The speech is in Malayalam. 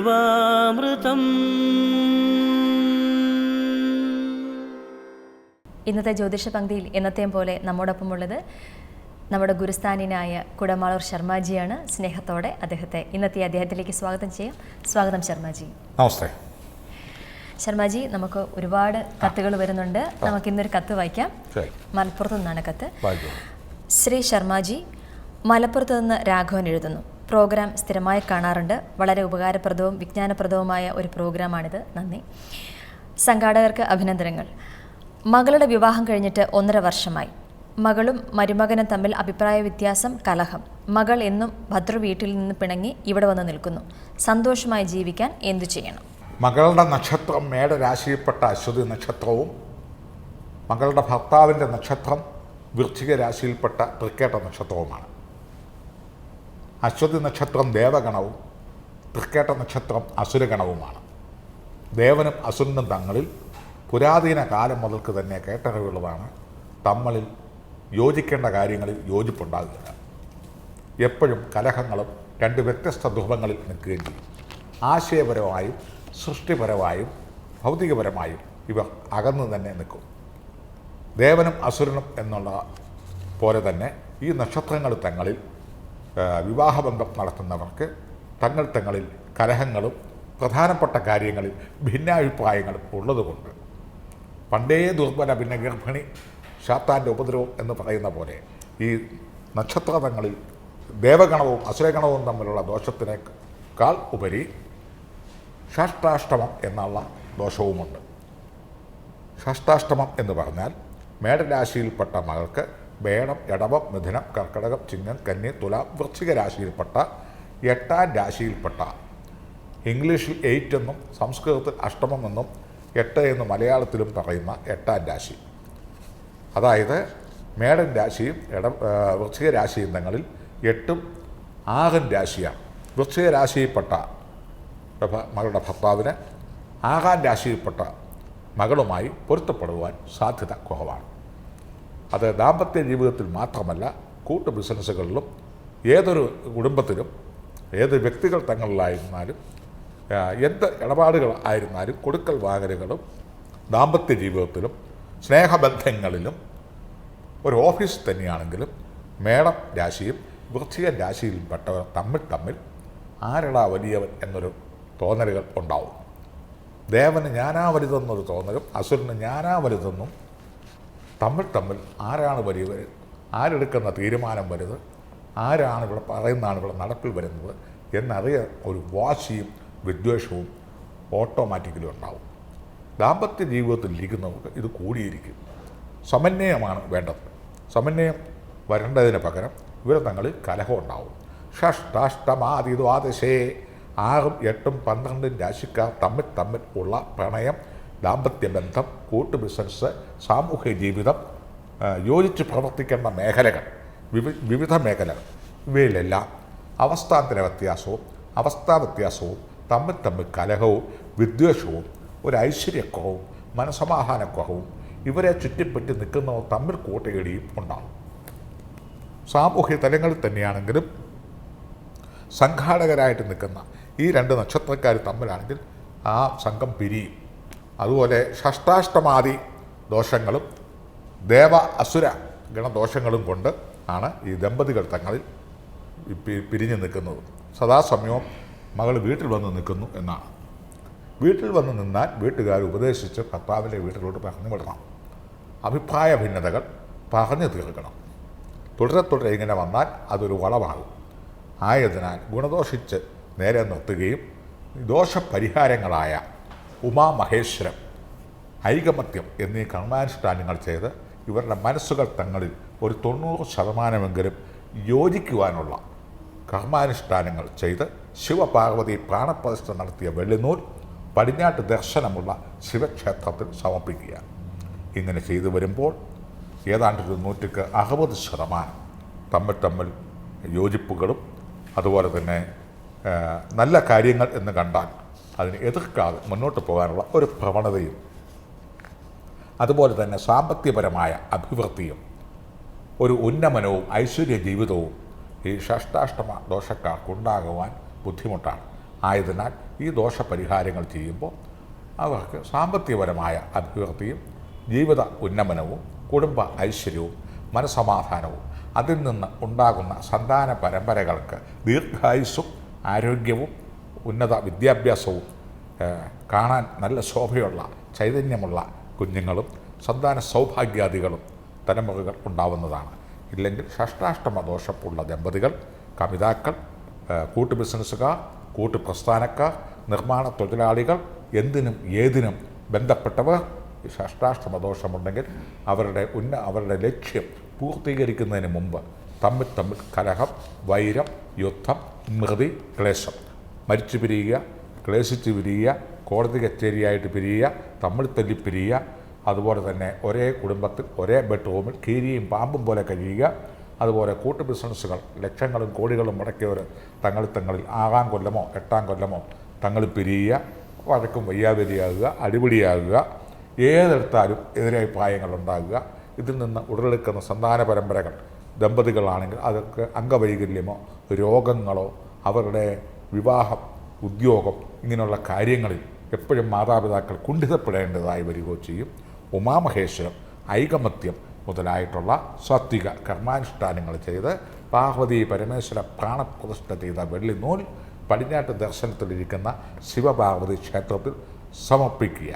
ദേവാമൃതം. ഇന്നത്തെ ജ്യോതിഷ പങ്ക്തിയിൽ എന്നത്തെയും പോലെ നമ്മോടൊപ്പമുള്ളത് നമ്മുടെ ഗുരുസ്ഥാനിനായ കുടമാളൂർ ശർമാജിയാണ്. സ്നേഹത്തോടെ ഇന്നത്തെ അദ്ദേഹത്തിലേക്ക് സ്വാഗതം ചെയ്യാം. സ്വാഗതം ശർമാജി. നമസ്തേ ശർമാജി. നമുക്ക് ഒരുപാട് കത്തുകൾ വരുന്നുണ്ട്. നമുക്കിന്നൊരു കത്ത് വായിക്കാം. മലപ്പുറത്തു നിന്നാണ് കത്ത്. ശ്രീ ശർമാജി, മലപ്പുറത്ത് നിന്ന് രാഘവൻ എഴുതുന്നു. പ്രോഗ്രാം സ്ഥിരമായി കാണാറുണ്ട്. വളരെ ഉപകാരപ്രദവും വിജ്ഞാനപ്രദവുമായ ഒരു പ്രോഗ്രാമാണിത്. നന്ദി. സംഘാടകർക്ക് അഭിനന്ദനങ്ങൾ. മകളുടെ വിവാഹം കഴിഞ്ഞിട്ട് 1.5 വർഷമായി. മകളും മരുമകനും തമ്മിൽ അഭിപ്രായ വ്യത്യാസം, കലഹം. മകൾ എന്നും ഭദ്ര വീട്ടിൽ നിന്ന് പിണങ്ങി ഇവിടെ വന്ന് നിൽക്കുന്നു. സന്തോഷമായി ജീവിക്കാൻ എന്തു ചെയ്യണം? മകളുടെ നക്ഷത്രം മേടരാശിയിൽപ്പെട്ട അശ്വതി നക്ഷത്രവും മകളുടെ ഭർത്താവിൻ്റെ നക്ഷത്രം വൃശ്ചിക രാശിയിൽപ്പെട്ട തൃക്കേട്ട നക്ഷത്രവുമാണ്. അശ്വതി നക്ഷത്രം ദേവഗണവും തൃക്കേട്ട നക്ഷത്രം അസുരഗണവുമാണ്. ദേവനും അസുരനും തങ്ങളിൽ പുരാതന കാലം മുതൽക്ക് തന്നെ കേട്ടറിവുള്ളതാണ്. തമ്മിൽ യോജിക്കേണ്ട കാര്യങ്ങളിൽ യോജിപ്പുണ്ടാകുക. എപ്പോഴും കലഹങ്ങളും 2 വ്യത്യസ്ത ധ്രുവങ്ങളിൽ നിൽക്കുകയും ചെയ്യും. ആശയപരമായും സൃഷ്ടിപരമായും ഭൗതികപരമായും ഇവർ അകന്നു തന്നെ നിൽക്കും. ദേവനും അസുരനും എന്നുള്ള പോലെ തന്നെ ഈ നക്ഷത്രങ്ങൾ തങ്ങളിൽ വിവാഹബന്ധം നടത്തുന്നവർക്ക് തങ്ങളിൽ കലഹങ്ങളും പ്രധാനപ്പെട്ട കാര്യങ്ങളിൽ ഭിന്നാഭിപ്രായങ്ങളും ഉള്ളതുകൊണ്ട് പണ്ടേ ദുർബല പിന്നെ ഗർഭിണി ശാത്താൻ്റെ ഉപദ്രവം എന്ന് പറയുന്ന പോലെ ഈ നക്ഷത്രങ്ങളിൽ ദേവഗണവും അസുരഗണവും തമ്മിലുള്ള ദോഷത്തിനേക്കാൾ ഉപരി ഷഷ്ടാഷ്ടമം എന്നുള്ള ദോഷവുമുണ്ട്. ഷഷ്ടാഷ്ടമം എന്ന് പറഞ്ഞാൽ മേടരാശിയിൽപ്പെട്ട മകൾക്ക് മേടം, ഇടവം, മിഥുനം, കർക്കിടകം, ചിങ്ങം, കന്നി, തുലാം, വൃശ്ചിക രാശിയിൽപ്പെട്ട 8ാം രാശിയിൽപ്പെട്ട, ഇംഗ്ലീഷിൽ 8 എന്നും സംസ്കൃതത്തിൽ അഷ്ടമം എന്നും 8 എന്ന് മലയാളത്തിലും പറയുന്ന 8ാം രാശി. അതായത് മേടൻ രാശിയും വൃശ്ചിക രാശിയും തങ്ങളിൽ 8ഉം 6ഉം രാശിയാണ്. വൃശ്ചിക രാശിയിൽപ്പെട്ട മകളുടെ ഭർത്താവിന് 6ാം രാശിയിൽപ്പെട്ട മകളുമായി പൊരുത്തപ്പെടുവാൻ സാധ്യത കുറവാണ്. അത് ദാമ്പത്യ ജീവിതത്തിൽ മാത്രമല്ല, കൂട്ടു ബിസിനസ്സുകളിലും ഏതൊരു കുടുംബത്തിലും ഏത് വ്യക്തികൾ തങ്ങളിലായിരുന്നാലും എന്ത് ഇടപാടുകൾ ആയിരുന്നാലും കൊടുക്കൽ വാങ്ങലുകളും ദാമ്പത്യ ജീവിതത്തിലും സ്നേഹബന്ധങ്ങളിലും ഒരു ഓഫീസ് തന്നെയാണെങ്കിലും മേടം രാശിയും വൃശ്ചിക രാശിയിൽപ്പെട്ടവർ തമ്മിൽ ആരടാ വലിയവൻ എന്നൊരു തോന്നലുകൾ ഉണ്ടാവും. ദേവന് ഞാനാ വലുതെന്നൊരു തോന്നലും അസുരന് ഞാനാ വലുതെന്നും തമ്മിൽ ആരാണ് വലിയവർ, ആരെടുക്കുന്ന തീരുമാനം വലുത്, ആരാണ് ഇവിടെ പറയുന്നതാണ് ഇവിടെ നടപ്പിൽ വരുന്നത് എന്നറിയാൻ ഒരു വാശിയും വിദ്വേഷവും ഓട്ടോമാറ്റിക്കലി ഉണ്ടാവും. ദാമ്പത്യ ജീവിതത്തിൽ ഇരിക്കുന്നവർക്ക് ഇത് കൂടിയിരിക്കും. സമന്വയമാണ് വേണ്ടത്. സമന്വയം വരേണ്ടതിന് പകരം ഇവർ തങ്ങളിൽ കലഹം ഉണ്ടാവും. ഷഷ്ടാഷ്ടമാതി ദ്വാദശേ 6ഉം 8ഉം 12ഉം രാശിക്കാർ തമ്മിൽ ഉള്ള പ്രണയം, ദാമ്പത്യ ബന്ധം, കൂട്ടു ബിസിനസ്, സാമൂഹ്യ ജീവിതം, യോജിച്ച് പ്രവർത്തിക്കേണ്ട മേഖലകൾ, വിവിധ മേഖലകൾ, ഇവയിലെല്ലാം അവസ്ഥാന്തര വ്യത്യാസവും തമ്മിൽ കലഹവും വിദ്വേഷവും ഒരു ഐശ്വര്യക്കുറവും മനസമാധാനക്കുറവും ഇവരെ ചുറ്റിപ്പറ്റി നിൽക്കുന്നവർ തമ്മിൽ കൂട്ടയിടിയും ഉണ്ടാകും. സാമൂഹ്യ തലങ്ങളിൽ തന്നെയാണെങ്കിലും സംഘാടകരായിട്ട് നിൽക്കുന്ന ഈ 2 നക്ഷത്രക്കാർ തമ്മിലാണെങ്കിൽ ആ സംഘം പിരിയും. അതുപോലെ ഷഷ്ടാഷ്ടമാദി ദോഷങ്ങളും ദേവ അസുര ഗണദോഷങ്ങളും കൊണ്ട് ആണ് ഈ ദമ്പതികൾ തങ്ങളിൽ പിരിഞ്ഞു നിൽക്കുന്നത്. സദാസമയവും മകൾ വീട്ടിൽ വന്ന് നിൽക്കുന്നു എന്നാണ്. വീട്ടിൽ വന്ന് നിന്നാൽ വീട്ടുകാർ ഉപദേശിച്ച് ഭർത്താവിൻ്റെ വീട്ടിലോട്ട് പറഞ്ഞു വിടണം. അഭിപ്രായ ഭിന്നതകൾ പറഞ്ഞു തീർക്കണം. തുടരെ ഇങ്ങനെ വന്നാൽ അതൊരു വളമാകും. ആയതിനാൽ ഗുണദോഷിച്ച് നേരെ നിർത്തുകയും ദോഷപരിഹാരങ്ങളായ ഉമാമഹേശ്വരം, ഐകമത്യം എന്നീ കർമാനുഷ്ഠാനങ്ങൾ ചെയ്ത് ഇവരുടെ മനസ്സുകൾ തങ്ങളിൽ ഒരു 90% യോജിക്കുവാനുള്ള കർമാനുഷ്ഠാനങ്ങൾ ചെയ്ത് ശിവപാർവതി പ്രാണപ്രതിഷ്ഠ നടത്തിയ വെള്ളിനൂൽ പടിഞ്ഞാട്ട് ദർശനമുള്ള ശിവക്ഷേത്രത്തിൽ സമർപ്പിക്കുക. ഇങ്ങനെ ചെയ്തു വരുമ്പോൾ ഏതാണ്ട് 160% തമ്മിൽ യോജിപ്പുകളും അതുപോലെ തന്നെ നല്ല കാര്യങ്ങൾ എന്ന് കണ്ടാൽ അതിനെ എതിർക്കാതെ മുന്നോട്ട് പോകാനുള്ള ഒരു പ്രവണതയും അതുപോലെ തന്നെ സാമ്പത്തികപരമായ അഭിവൃദ്ധിയും ഒരു ഉന്നമനവും ഐശ്വര്യ ജീവിതവും ഈ ഷഷ്ടാഷ്ടമ ദോഷക്കാർക്കുണ്ടാകുവാൻ ബുദ്ധിമുട്ടാണ്. ആയതിനാൽ ഈ ദോഷപരിഹാരങ്ങൾ ചെയ്യുമ്പോൾ അവർക്ക് സാമ്പത്തികപരമായ അഭിവൃദ്ധിയും ജീവിത ഉന്നമനവും കുടുംബ ഐശ്വര്യവും മനസ്സമാധാനവും അതിൽ നിന്ന് ഉണ്ടാകുന്ന സന്താന പരമ്പരകൾക്ക് ദീർഘായുസ്സും ആരോഗ്യവും ഉന്നത വിദ്യാഭ്യാസവും കാണാൻ നല്ല ശോഭയുള്ള ചൈതന്യമുള്ള കുഞ്ഞുങ്ങളും സന്താന സൗഭാഗ്യാദികളും തലമുറകൾ ഉണ്ടാവുന്നതാണ്. ഇല്ലെങ്കിൽ ഷഷ്ടാഷ്ടമ ദോഷമുള്ള ദമ്പതികൾ, കമിതാക്കൾ, കൂട്ടു ബിസിനസ്സുകാർ, കൂട്ടു പ്രസ്ഥാനക്കാർ, നിർമ്മാണ തൊഴിലാളികൾ, എന്തിനും ഏതിനും ബന്ധപ്പെട്ടവർ ഈ ഷഷ്ടാഷ്ടമ ദോഷമുണ്ടെങ്കിൽ അവരുടെ ലക്ഷ്യം പൂർത്തീകരിക്കുന്നതിന് മുമ്പ് തമ്മിൽ കലഹം, വൈരം, യുദ്ധം, മൃതി, ക്ലേശം, മരിച്ചു പിരിയുക, ക്ലേശിച്ച് പിരിയുക, കോടതി കച്ചേരിയായിട്ട് പിരിയുക, തമ്മിൽ തല്ലി പിരിയുക, അതുപോലെ തന്നെ ഒരേ കുടുംബത്തിൽ ഒരേ ബെഡ്റൂമിൽ കീരിയും പാമ്പും പോലെ കഴിയുക, അതുപോലെ കൂട്ടു ബിസിനസ്സുകൾ ലക്ഷങ്ങളും കോടികളും മുടക്കിയവർ തങ്ങളിൽ 6-ാം കൊല്ലമോ 8-ാം കൊല്ലമോ തങ്ങളിൽ പിരിയുക, വഴക്കും വയ്യാതിരിയാകുക, അടിപിടിയാകുക, ഏതെടുത്താലും എതിരഭിപ്രായങ്ങൾ ഉണ്ടാകുക, ഇതിൽ നിന്ന് ഉടലെടുക്കുന്ന സന്താന പരമ്പരകൾ ദമ്പതികളാണെങ്കിൽ അതൊക്കെ അംഗവൈകല്യമോ രോഗങ്ങളോ അവരുടെ വിവാഹം, ഉദ്യോഗം ഇങ്ങനെയുള്ള കാര്യങ്ങളിൽ എപ്പോഴും മാതാപിതാക്കൾ കുണ്ഠിതപ്പെടേണ്ടതായി വരികയോ ചെയ്യും. ഉമാമഹേശ്വരം, ഐകമത്യം മുതലായിട്ടുള്ള സാത്വിക കർമാനുഷ്ഠാനങ്ങൾ ചെയ്ത് പാർവതി പരമേശ്വര പ്രാണപ്രതിഷ്ഠ ചെയ്ത വെള്ളി നൂൽ പടിഞ്ഞാട്ട് ദർശനത്തിലിരിക്കുന്ന ശിവപാർവതി ക്ഷേത്രത്തിൽ സമർപ്പിക്കുക.